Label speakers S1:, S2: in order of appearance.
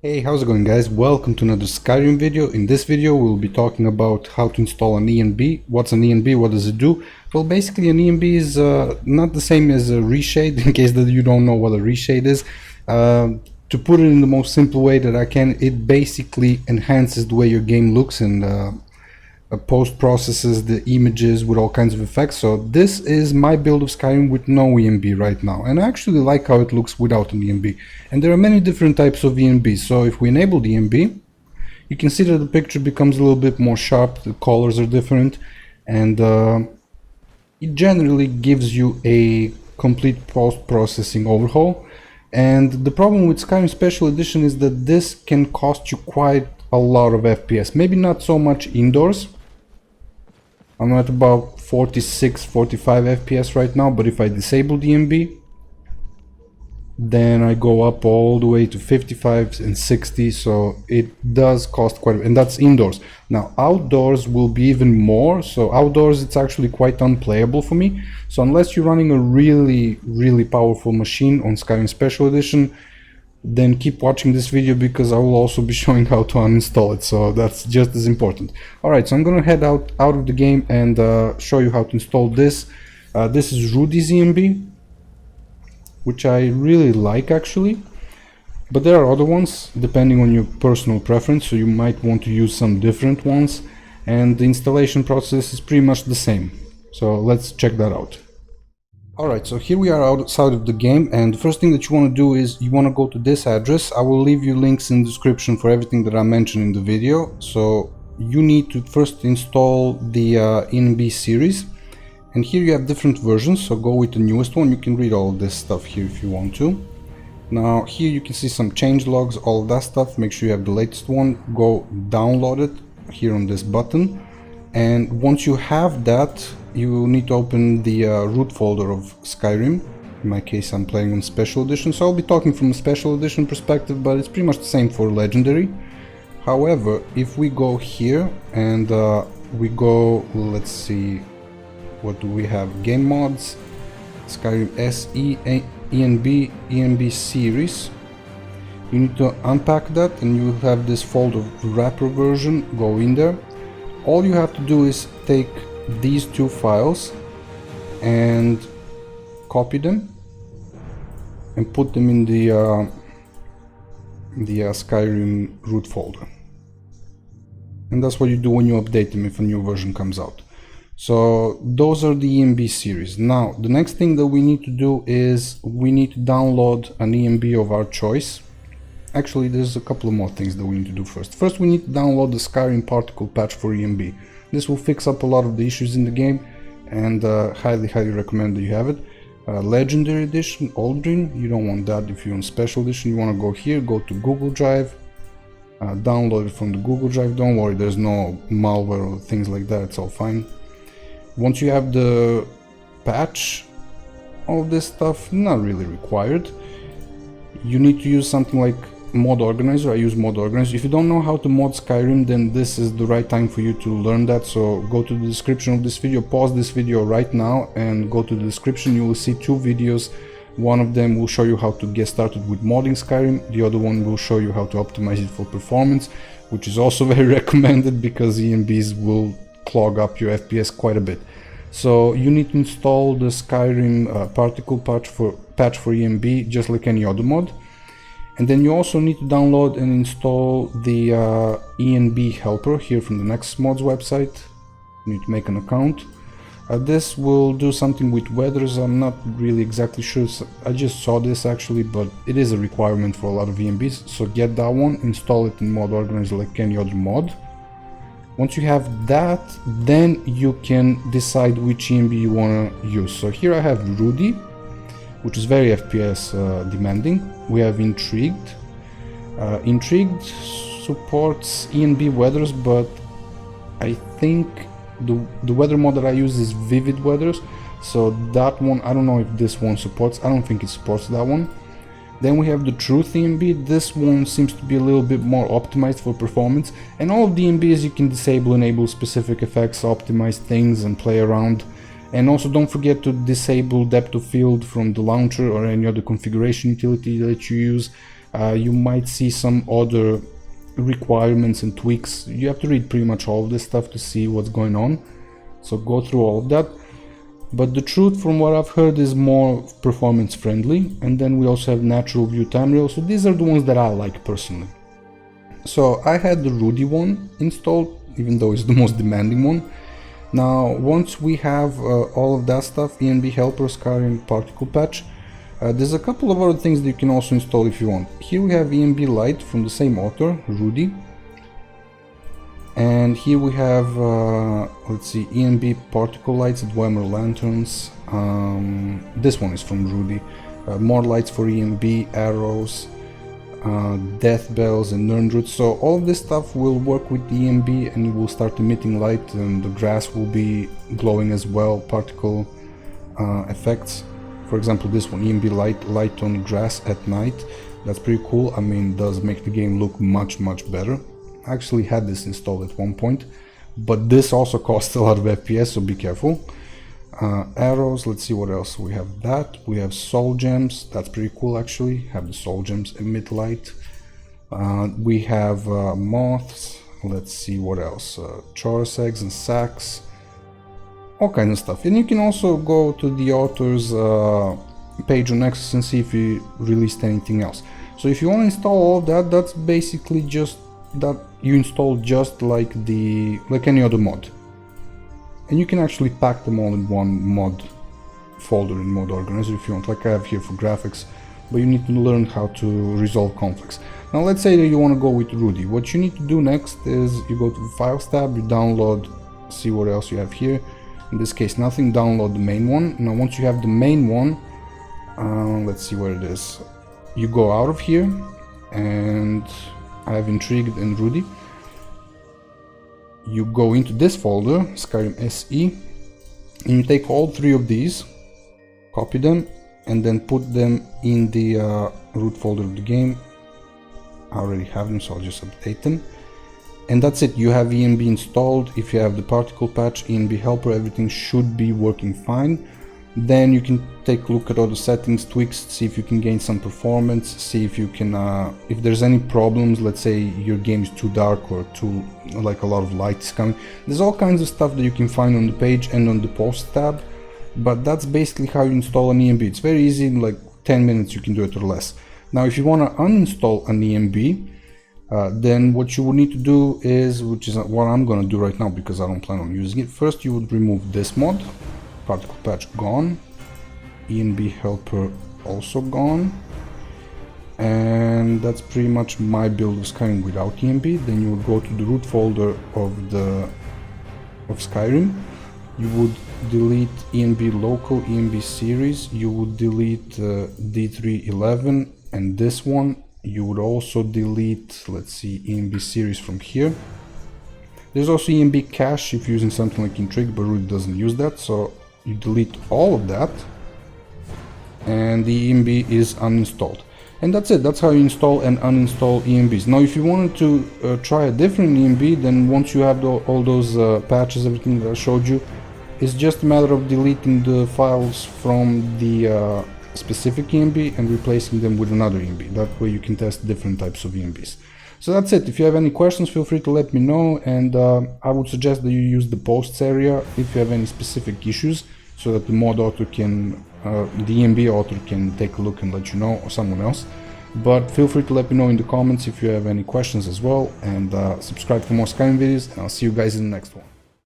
S1: Hey, how's it going guys? Welcome to another Skyrim video. In this video we'll be talking about how to install an ENB. What's an ENB? What does it do? Well, basically an ENB is not the same as a reshade, in case that you don't know what a reshade is. To put it in the most simple way that I can, it basically enhances the way your game looks and post-processes the images with all kinds of effects. So this is my build of Skyrim with no ENB right now, and I actually like how it looks without an ENB. And there are many different types of ENB. So if we enable the ENB, you can see that the picture becomes a little bit more sharp, the colors are different, and it generally gives you a complete post-processing overhaul. And the problem with Skyrim Special Edition is that this can cost you quite a lot of FPS. Maybe not so much indoors. I'm at about 46, 45 FPS right now, but if I disable the ENB, then I go up all the way to 55 and 60, so it does cost quite a bit, and that's indoors. Now outdoors will be even more, so outdoors it's actually quite unplayable for me. So unless you're running a really powerful machine on Skyrim Special Edition, then keep watching this video, because I will also be showing how to uninstall it, so that's just as important. Alright, so I'm gonna head out of the game and show you how to install this. This is Rudy's ENB, which I really like actually, but there are other ones depending on your personal preference, so you might want to use some different ones, and the installation process is pretty much the same. So let's check that out. Alright, so here we are outside of the game, and the first thing that you want to do is you want to go to this address. I will leave you links in the description for everything that I mentioned in the video. So you need to first install the ENB Series, and here you have different versions, so go with the newest one. You can read all this stuff here if you want to. Now here you can see some change logs, all that stuff. Make sure you have the latest one. Go download it here on this button, and once you have that, you need to open the root folder of Skyrim. In my case, I'm playing on Special Edition, so I'll be talking from a Special Edition perspective, but it's pretty much the same for Legendary. However, if we go here and we go, let's see, what do we have? Game Mods, Skyrim SE, ENB Series. You need to unpack that, and you will have this folder wrapper version. Go in there. All you have to do is take these two files and copy them and put them in the Skyrim root folder, and that's what you do when you update them if a new version comes out. So those are the ENB series. Now the next thing that we need to do is we need to download an ENB of our choice. Actually, there's a couple of more things that we need to do first. First, we need to download the Skyrim particle patch for ENB. This will fix up a lot of the issues in the game, and highly recommend that you have it. Legendary Edition, Aldrin, you don't want that. If you're on Special Edition, you want to go here, go to Google Drive, download it from the Google Drive. Don't worry, there's no malware or things like that, it's all fine. Once you have the patch, all this stuff, not really required. You need to use something like Mod Organizer. I use Mod Organizer. If you don't know how to mod Skyrim, then this is the right time for you to learn that. So go to the description of this video, pause this video right now and go to the description. You will see two videos. One of them will show you how to get started with modding Skyrim. The other one will show you how to optimize it for performance, which is also very recommended because ENBs will clog up your FPS quite a bit. So you need to install the Skyrim particle patch for ENB, just like any other mod. And then you also need to download and install the ENB Helper here from the Next Mods website. You need to make an account. This will do something with weathers. I'm not really exactly sure. I just saw this actually, but it is a requirement for a lot of ENBs. So get that one, install it in Mod Organizer like any other mod. Once you have that, then you can decide which ENB you want to use. So here I have Rudy, which is very FPS demanding. We have Intrigued. Intrigued supports ENB weathers, but I think the weather mod that I use is Vivid Weathers. So that one, I don't know if this one supports. I don't think it supports that one. Then we have the Truth ENB. This one seems to be a little bit more optimized for performance. And all of the ENBs you can disable, enable specific effects, optimize things and play around. And also don't forget to disable depth of field from the launcher or any other configuration utility that you use. You might see some other requirements and tweaks. You have to read pretty much all of this stuff to see what's going on, so go through all of that. But the Truth, from what I've heard, is more performance friendly. And then we also have natural view Tamriel, so these are the ones that I like personally. So I had the Rudy one installed, even though it's the most demanding one. Now once we have all of that stuff, ENB Helper, Skyrim, Particle Patch, there's a couple of other things that you can also install if you want. Here we have ENB Light from the same author, Rudy. And here we have, let's see, ENB Particle Lights, Dwemer Lanterns. This one is from Rudy. More lights for ENB, arrows, Deathbells and Nirnroots. So all of this stuff will work with the ENB and it will start emitting light, and the grass will be glowing as well, particle effects. For example, this one, ENB Light, light on grass at night. That's pretty cool. I mean, it does make the game look much better. I actually had this installed at one point, but this also costs a lot of FPS, so be careful. Arrows, let's see what else we have. That we have soul gems, that's pretty cool actually. Have the soul gems emit light. We have moths, let's see what else. Chaurus eggs and sacs, all kinds of stuff. And you can also go to the author's page on Nexus and see if he released anything else. So if you want to install all of that, that's basically just that you install just like any other mod. And you can actually pack them all in one mod folder in mod organizer if you want, like I have here for graphics, but you need to learn how to resolve conflicts. Now let's say that you want to go with Rudy. What you need to do next is you go to the Files tab, you download, see what else you have here. In this case nothing, download the main one. Now once you have the main one, let's see where it is. You go out of here, and I have Intrigued and Rudy. You go into this folder, Skyrim SE, and you take all three of these, copy them, and then put them in the root folder of the game. I already have them, so I'll just update them. And that's it, you have ENB installed. If you have the particle patch, ENB Helper, everything should be working fine. Then you can take a look at all the settings, tweaks, see if you can gain some performance, see if you can, if there's any problems, let's say your game is too dark or too, like a lot of light is coming. There's all kinds of stuff that you can find on the page and on the post tab, but that's basically how you install an ENB. It's very easy, in like 10 minutes you can do it or less. Now if you want to uninstall an ENB, then what you would need to do is, which is what I'm going to do right now because I don't plan on using it. First you would remove this mod. Particle patch gone, ENB Helper also gone, and that's pretty much my build of Skyrim without ENB. Then you would go to the root folder of Skyrim. You would delete ENB Local, ENB Series. You would delete D311 and this one. You would also delete, let's see, ENB Series from here. There's also ENB Cache if you're using something like Intrigue, but Rudy doesn't use that, so you delete all of that, and the ENB is uninstalled. And that's it, that's how you install and uninstall ENBs. Now if you wanted to try a different ENB, then once you have all those patches, everything that I showed you, it's just a matter of deleting the files from the specific ENB and replacing them with another ENB. That way you can test different types of ENBs. So that's it. If you have any questions, feel free to let me know, and I would suggest that you use the posts area if you have any specific issues, so that the mod author can, the ENB author can take a look and let you know, or someone else. But feel free to let me know in the comments if you have any questions as well, and subscribe for more Skyrim videos, and I'll see you guys in the next one.